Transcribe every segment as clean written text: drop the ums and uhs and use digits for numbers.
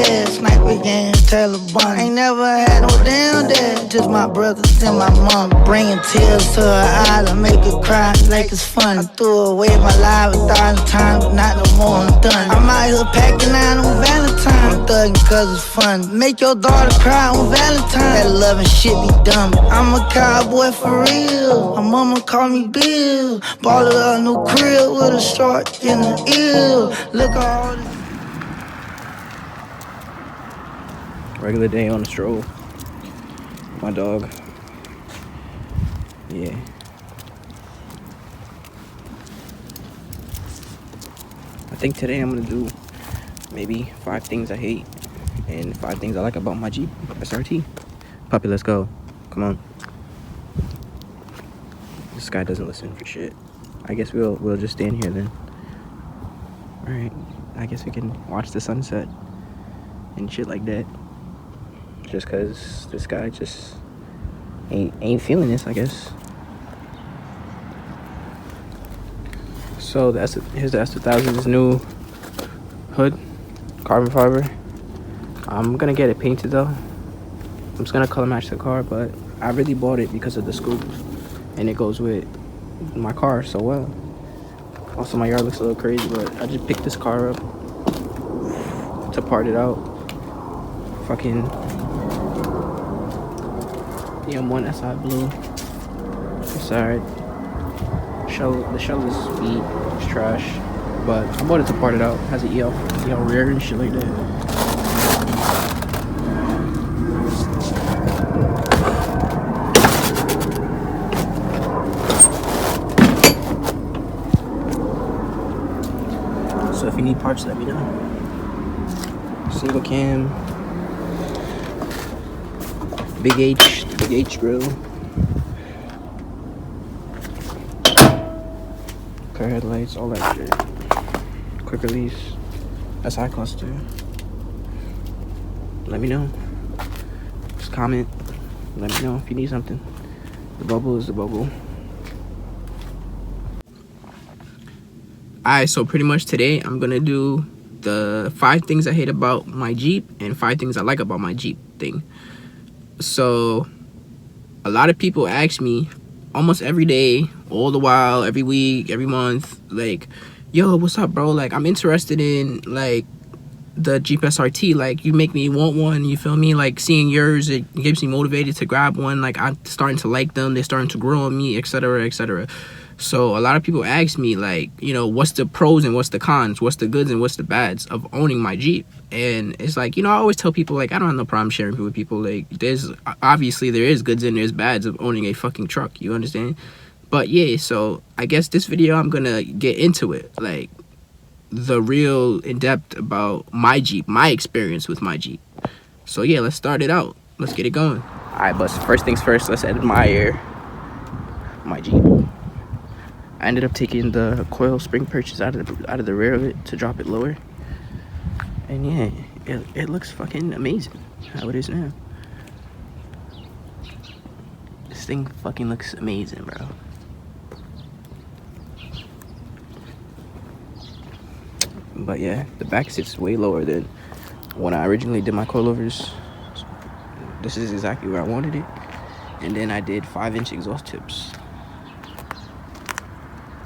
dad, sniper gang, Taliban. Ain't never had no damn dad, just my brothers and my mom. Bringing tears to her eyes, I make her cry like it's fun. I threw away my life 1,000 times, but not no more, I'm done. I'm out here packing out on Valentine, I'm thugging cause it's fun. Make your daughter cry on Valentine, that loving shit be dumb. I'm a cowboy for real, my mama call me Bill. Bought her a new crib with a shark in the ear. Look at all this. Regular day on the stroll. My dog. Yeah. I think today I'm gonna do maybe 5 things I hate and 5 things I like about my Jeep SRT. Puppy, let's go. Come on. This guy doesn't listen for shit. I guess we'll just stand here then. Alright. I guess we can watch the sunset and shit like that. Just cause this guy just ain't feeling this, I guess. So here's the S2000's new hood, carbon fiber. I'm gonna get it painted though. I'm just gonna color match the car, but I really bought it because of the scoop, and it goes with my car so well. Also, my yard looks a little crazy, but I just picked this car up to part it out. Fucking M1 SI blue. It's alright. The shell is beat. It's trash. But I bought it to part it out. It has an EL rear and shit like that. So if you need parts, let me know. Single cam. Big H grill. Car headlights, all that shit. Quick release. SI cluster. Let me know. Just comment. Let me know if you need something. The bubble is the bubble. Alright, so pretty much today I'm gonna do the 5 things I hate about my Jeep and 5 things I like about my Jeep thing. So a lot of people ask me almost every day, all the while, every week, every month, like, yo, what's up, bro? Like, I'm interested in like the Jeep SRT. Like, you make me want one, you feel me? Like, seeing yours, it gives me motivated to grab one. Like, I'm starting to like them, they're starting to grow on me, etc., etc. So a lot of people ask me, like, you know, what's the pros and what's the cons, what's the goods and what's the bads of owning my Jeep. And it's like, you know, I always tell people, like, I don't have no problem sharing with people. Like, obviously there is goods and there's bads of owning a fucking truck, you understand? But yeah, so I guess this video I'm gonna get into it, like the real in-depth about my Jeep, my experience with my Jeep. So yeah, let's start it out. Let's get it going. Alright, but first things first, let's admire my Jeep. I ended up taking the coil spring purchase out of the rear of it to drop it lower. And yeah, it looks fucking amazing how it is now. This thing fucking looks amazing, bro. But yeah, the back sits way lower than when I originally did my coilovers. This is exactly where I wanted it. And then I did 5-inch exhaust tips.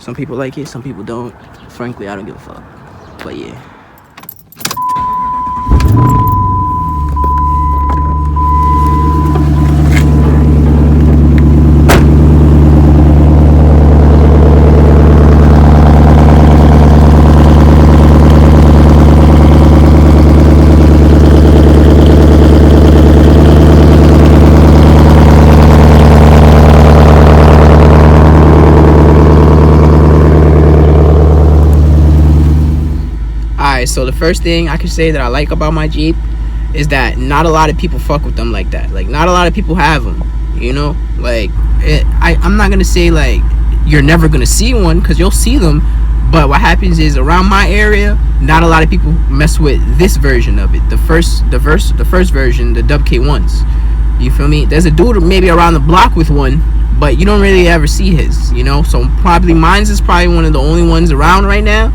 Some people like it, some people don't. Frankly, I don't give a fuck. But yeah. So the first thing I can say that I like about my Jeep is that not a lot of people fuck with them like that. Like, not a lot of people have them, you know? Like, I'm not gonna say like you're never gonna see one, because you'll see them, but what happens is around my area, not a lot of people mess with this version of it, the first version, the WK1s. You feel me? There's a dude maybe around the block with one, but you don't really ever see his, you know? So probably mine's is probably one of the only ones around right now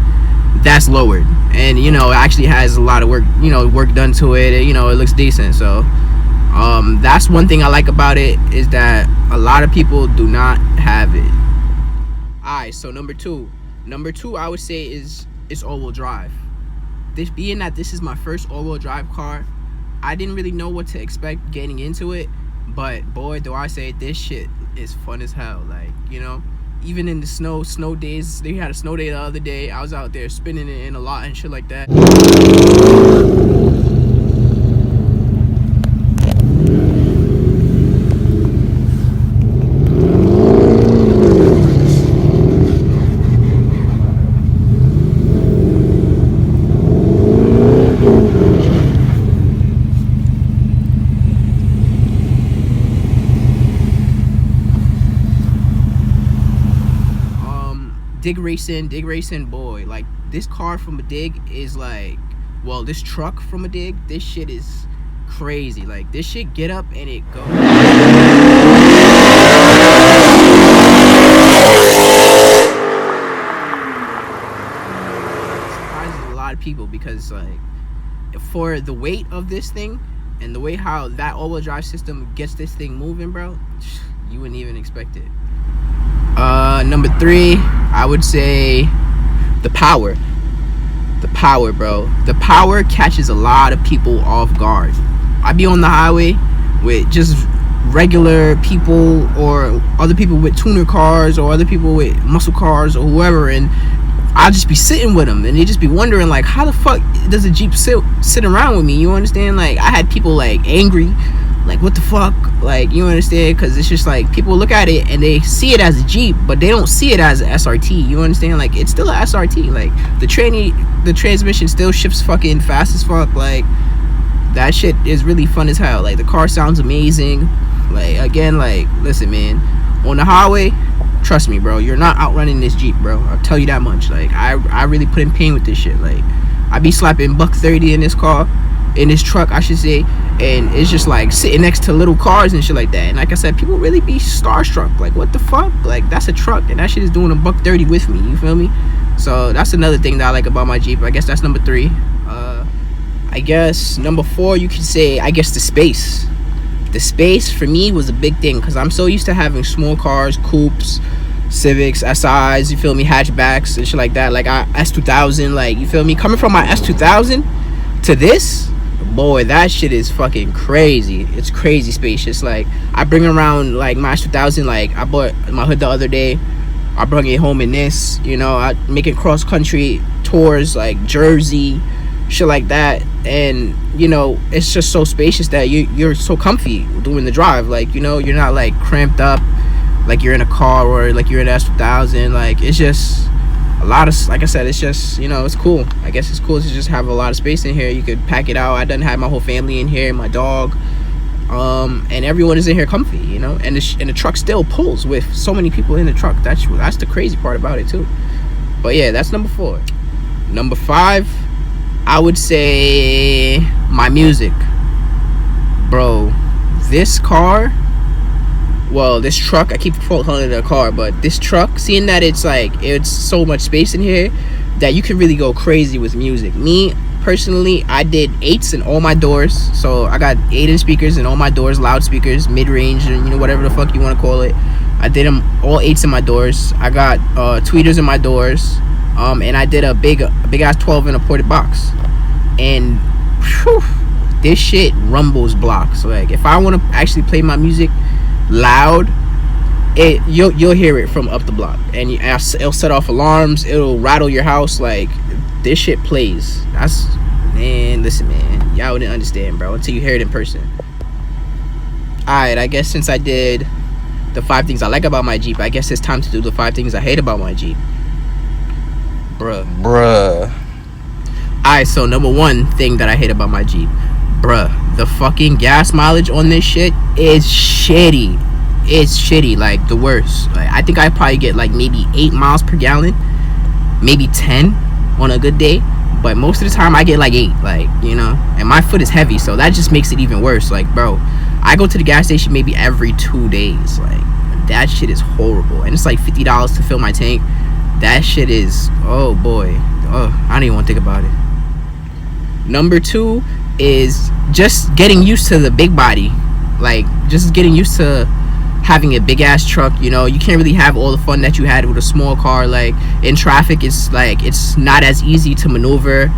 that's lowered. and you know, it actually has a lot of work, you know, work done to it. You know, it looks decent. So that's one thing I like about it, is that a lot of people do not have it. Alright, so number two I would say is all-wheel drive. This being that this is my first all-wheel drive car, I didn't really know what to expect getting into it, but boy, do I say this shit is fun as hell. Like, you know, even in the snow days, they had a snow day the other day, I was out there spinning it in a lot and shit like that. Dig racing, boy, like this car from a dig is like, well, this truck from a dig, this shit is crazy. Like, this shit get up and it goes. Surprises a lot of people, because like, for the weight of this thing and the way how that all-wheel drive system gets this thing moving, bro, you wouldn't even expect it. Number three, I would say the power, bro. The power catches a lot of people off guard. I be on the highway with just regular people, or other people with tuner cars, or other people with muscle cars, or whoever, and I'll just be sitting with them, and they just be wondering, like, how the fuck does a Jeep sit around with me? You understand? Like, I had people like angry, like, what the fuck, like, you understand? Because it's just like, people look at it and they see it as a Jeep, but they don't see it as an SRT. You understand? Like, it's still an SRT. Like, the transmission still shifts fucking fast as fuck. Like, that shit is really fun as hell. Like, the car sounds amazing. Like, again, like, listen, man, on the highway, trust me, bro, you're not outrunning this Jeep, bro. I'll tell you that much. Like, I really put in pain with this shit. Like, I be slapping $130 in this car, in this truck, I should say, and it's just like sitting next to little cars and shit like that. And like I said, people really be starstruck. Like, what the fuck? Like, that's a truck, and that shit is doing $130 with me. You feel me? So that's another thing that I like about my Jeep. I guess that's number three. I guess number four, you could say, I guess the space. The space for me was a big thing, because I'm so used to having small cars, coupes, Civics, SIs, you feel me, hatchbacks and shit like that. Like, S2000, like, you feel me, coming from my S2000 to this, boy, that shit is fucking crazy. It's crazy spacious. Like, I bring around like my S2000. Like, I bought my hood the other day, I brought it home in this, you know, I making cross country tours, like Jersey, shit like that. And you know, it's just so spacious that you're so comfy doing the drive. Like, you know, you're not like cramped up like you're in a car, or like you're in an S2000. Like, it's just a lot of, like I said, it's just, you know, it's cool. I guess it's cool to just have a lot of space in here. You could pack it out. I done had my whole family in here, my dog, and everyone is in here comfy, you know. And the truck still pulls with so many people in the truck. That's the crazy part about it too. But yeah, that's number four. Number five, I would say my music, bro. This car, well, this truck, I keep calling it a car, but this truck, seeing that it's like, it's so much space in here that you can really go crazy with music. Me personally, I did 8s in all my doors. So I got 8-inch speakers in all my doors, loudspeakers, mid-range, and you know, whatever the fuck you want to call it. I did them all 8s in my doors. I got tweeters in my doors, and I did a big ass 12 in a ported box. And whew, this shit rumbles blocks. Like, if I want to actually play my music loud, you'll hear it from up the block, and it'll set off alarms, it'll rattle your house. Like, this shit plays. That's, man, listen, man, y'all wouldn't understand, bro, until you hear it in person. Alright, I guess since I did the 5 things I like about my Jeep, I guess it's time to do the 5 things I hate about my Jeep. Bruh. Alright, so number 1 thing that I hate about my Jeep, bruh, the fucking gas mileage on this shit is shitty. It's shitty, like the worst. Like, I think I probably get like maybe 8 miles per gallon, maybe 10 on a good day, but most of the time I get like 8, like, you know. And my foot is heavy, so that just makes it even worse. Like, bro, I go to the gas station maybe every 2 days. Like, that shit is horrible, and it's like $50 to fill my tank. That shit is, oh boy, I don't even want to think about it. Number 2 is just getting used to the big body. Like, just getting used to having a big ass truck. You know, you can't really have all the fun that you had with a small car. Like, in traffic, it's like, it's not as easy to maneuver.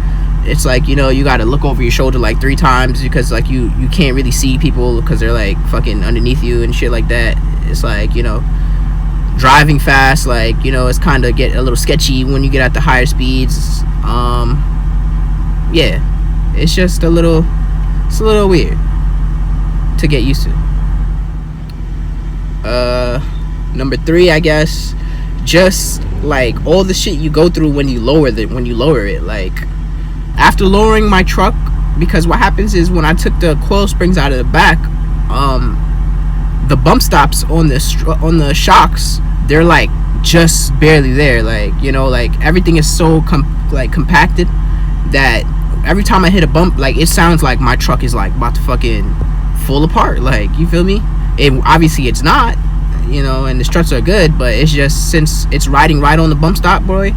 It's like, you know, you gotta look over your shoulder like 3 times because like you can't really see people because they're like fucking underneath you and shit like that. It's like, you know, driving fast, like, you know, it's kind of get a little sketchy when you get at the higher speeds. Yeah, it's just a little weird to get used to. Number 3, I guess, just like all the shit you go through when you lower it. Like, after lowering my truck, because what happens is when I took the coil springs out of the back, the bump stops on the shocks, they're like just barely there. Like, you know, like everything is so compacted that every time I hit a bump, like, it sounds like my truck is like about to fucking fall apart. Like, you feel me? Obviously it's not, you know, and the struts are good, but it's just, since it's riding right on the bump stop, boy,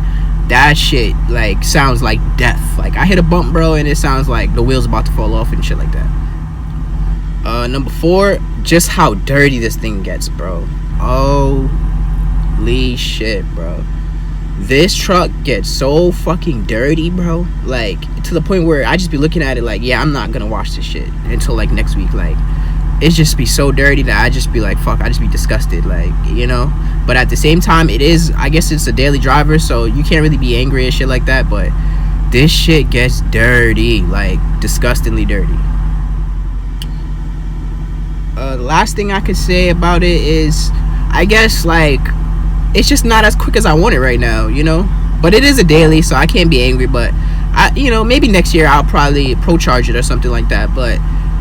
that shit like sounds like death. Like, I hit a bump, bro, and it sounds like the wheel's about to fall off and shit like that. Number 4, just how dirty this thing gets, bro. Holy shit, bro. This truck gets so fucking dirty, bro. Like, to the point where I just be looking at it like, yeah, I'm not gonna wash this shit until like next week. Like, it just be so dirty that I just be like, fuck, I just be disgusted, like, you know. But at the same time, it is, I guess it's a daily driver, so you can't really be angry and shit like that. But this shit gets dirty, like disgustingly dirty. The last thing I could say about it is, I guess, like, it's just not as quick as I want it right now, you know. But it is a daily, so I can't be angry. But you know, maybe next year I'll probably pro charge it or something like that. But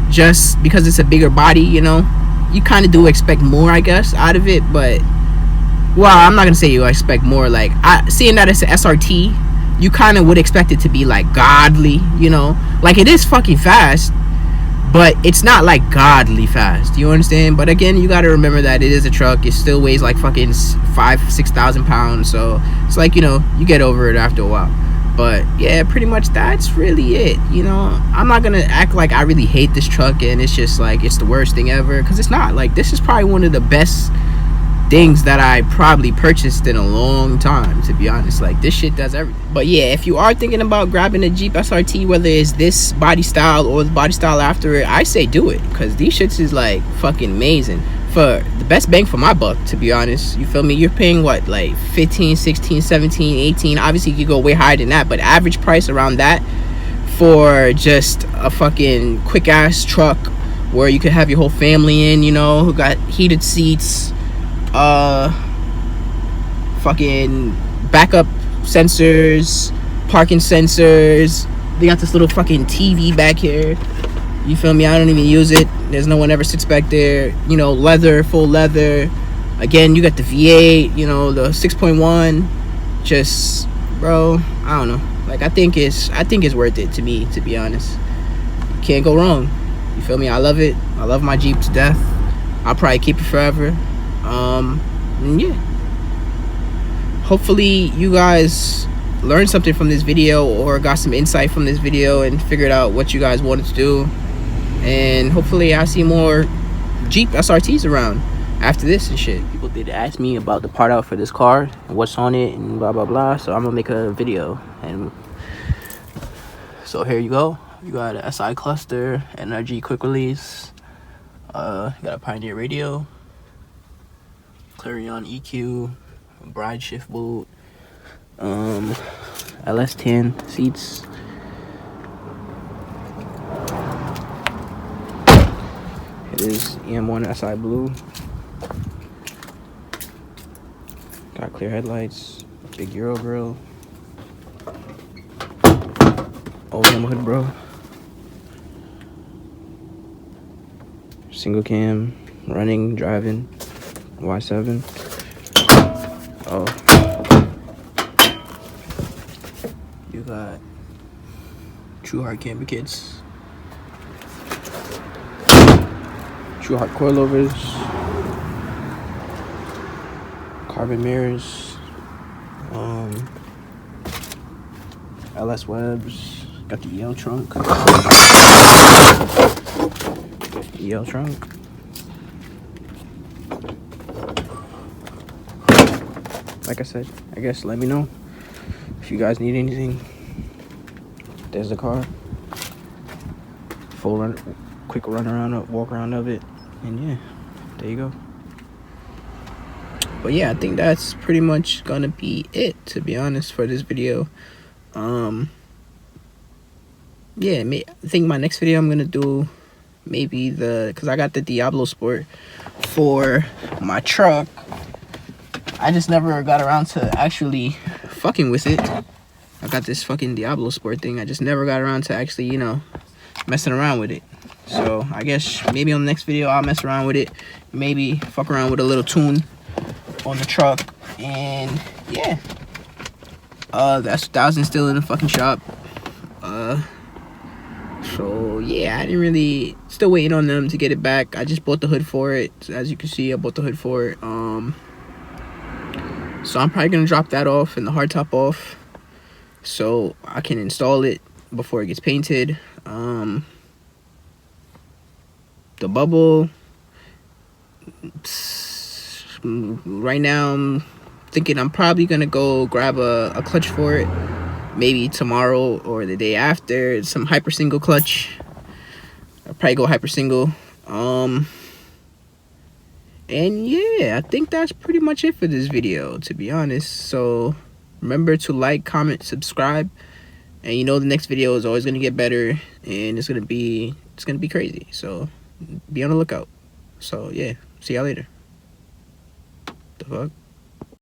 just because it's a bigger body, you know, you kind of do expect more, I guess, out of it. But, well, I'm not gonna say you expect more. Like, seeing that it's an SRT, you kind of would expect it to be like godly, you know. Like, it is fucking fast, but it's not like godly fast, you understand? But again, you gotta remember that it is a truck. It still weighs like fucking 5,000-6,000 pounds, so it's like, you know, you get over it after a while. But yeah, pretty much that's really it, you know. I'm not gonna act like I really hate this truck and it's just like it's the worst thing ever, because it's not. Like, this is probably one of the best things that I probably purchased in a long time, to be honest. Like, this shit does everything. But yeah, if you are thinking about grabbing a Jeep SRT, whether it's this body style or the body style after it, I say do it, because these shits is like fucking amazing. For the best bang for my buck, to be honest, you feel me? You're paying what, like 15, 16, 17, 18. Obviously you could go way higher than that, but average price around that for just a fucking quick ass truck where you could have your whole family in, you know, who got heated seats, fucking backup sensors, parking sensors. They got this little fucking TV back here, you feel me? I don't even use it. There's no one ever sits back there. You know, leather, full leather. Again, you got the V8, you know, the 6.1. Just, bro, I don't know. Like, I think it's worth it to me, to be honest. Can't go wrong. You feel me? I love it. I love my Jeep to death. I'll probably keep it forever. Yeah. Hopefully you guys learned something from this video or got some insight from this video and figured out what you guys wanted to do. And hopefully I see more Jeep SRTs around after this and shit. People did ask me about the part out for this car and what's on it and blah blah blah, so I'm gonna make a video. And so here you go. You got an SI cluster, NRG quick release, you got a Pioneer radio, Clarion EQ, bride shift boot, LS10 seats. It is EM1 SI blue. Got clear headlights, big Euro grill, OEM hood, bro. Single cam, running, driving, Y7. Oh, you got True Heart camber kits, True Heart coilovers, carbon mirrors, LS webs. Got the EL trunk. EL trunk. Like I said, I guess let me know if you guys need anything. There's the car. Full run, quick run around, walk around of it, and yeah, there you go. But yeah, I think that's pretty much gonna be it, to be honest, for this video. Yeah, I think my next video I'm gonna do maybe because I got the Diablo Sport for my truck. I just never got around to actually fucking with it. I got this fucking Diablo Sport thing. I just never got around to actually, you know, messing around with it. So I guess maybe on the next video I'll mess around with it. Maybe fuck around with a little tune on the truck. And yeah. That's 2000 still in the fucking shop. So yeah, I didn't really, still waiting on them to get it back. I just bought the hood for it. As you can see, I bought the hood for it. So I'm probably gonna drop that off and the hardtop off so I can install it before it gets painted. The bubble, right now I'm thinking I'm probably gonna go grab a clutch for it, maybe tomorrow or the day after. Some hyper single clutch. I'll probably go hyper single. And yeah, I think that's pretty much it for this video, to be honest. So remember to like, comment, subscribe, and you know the next video is always gonna get better, and it's gonna be crazy. So be on the lookout. So yeah, see y'all later. The fuck.